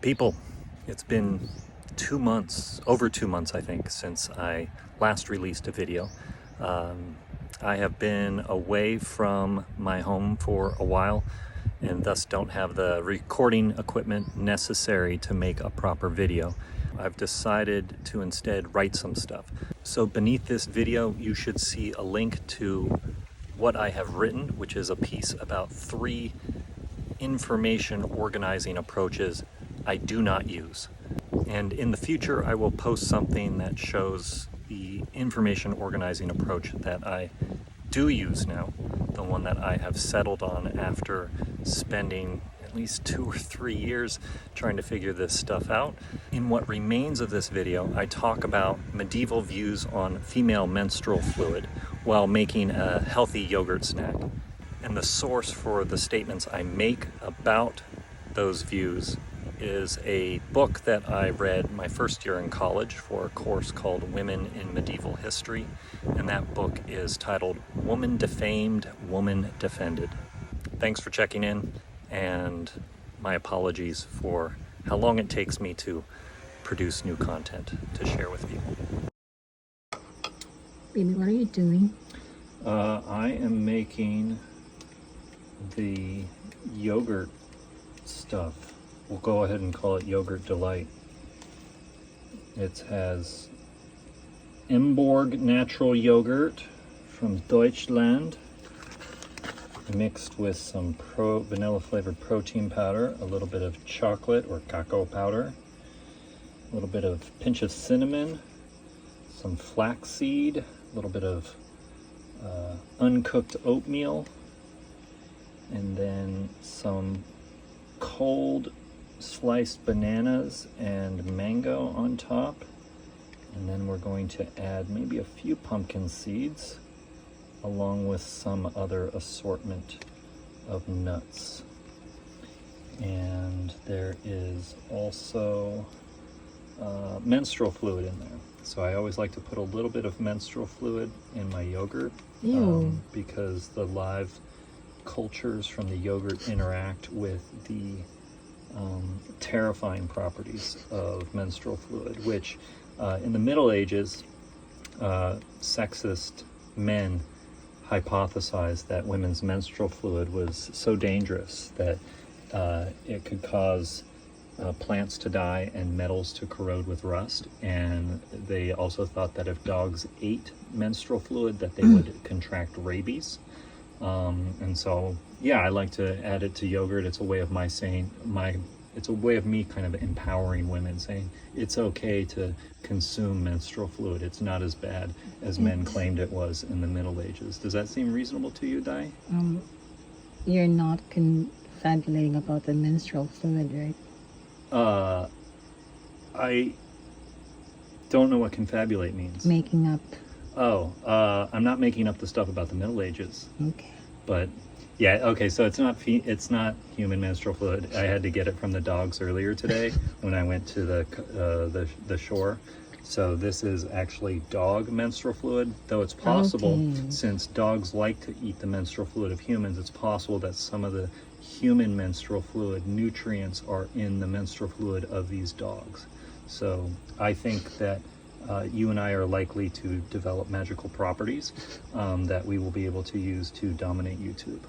People, it's been 2 months, over 2 months I think, since I last released a video. I have been away from my home for a while and thus don't have the recording equipment necessary to make a proper video. I've decided to instead write some stuff. So beneath this video you should see a link to what I have written, which is a piece about 3 information organizing approaches I do not use. And in the future I will post something that shows the information organizing approach that I do use now, the one that I have settled on after spending at least 2 or 3 years trying to figure this stuff out. In what remains of this video, I talk about medieval views on female menstrual fluid while making a healthy yogurt snack. And the source for the statements I make about those views is a book that I read my first year in college for a course called Women in Medieval History, and that book is titled Woman Defamed, Woman Defended. Thanks for checking in, and my apologies for how long it takes me to produce new content to share with people. Baby, what are you doing? I am making the yogurt stuff. We'll go ahead and call it Yogurt Delight. It has Emborg natural yogurt from Deutschland mixed with some vanilla flavored protein powder, a little bit of chocolate or cacao powder, a little bit of pinch of cinnamon, some flaxseed, a little bit of uncooked oatmeal, and then some cold sliced bananas and mango on top. And then we're going to add maybe a few pumpkin seeds along with some other assortment of nuts. And there is also menstrual fluid in there. So I always like to put a little bit of menstrual fluid in my yogurt because the live cultures from the yogurt interact with the terrifying properties of menstrual fluid, which in the Middle Ages, sexist men hypothesized that women's menstrual fluid was so dangerous that it could cause plants to die and metals to corrode with rust, and they also thought that if dogs ate menstrual fluid that they would contract rabies. And so, yeah, I like to add it to yogurt. It's a way of it's a way of me kind of empowering women, saying it's okay to consume menstrual fluid. It's not as bad as men claimed it was in the Middle Ages. Does that seem reasonable to you, Dai? You're not confabulating about the menstrual fluid, right? I don't know what confabulate means. Making up. Oh, I'm not making up the stuff about the Middle Ages. Okay. But yeah, okay, so it's not human menstrual fluid. I had to get it from the dogs earlier today when I went to the shore. So this is actually dog menstrual fluid, though it's possible, since dogs like to eat the menstrual fluid of humans, it's possible that some of the human menstrual fluid nutrients are in the menstrual fluid of these dogs. So I think that you and I are likely to develop magical properties that we will be able to use to dominate YouTube.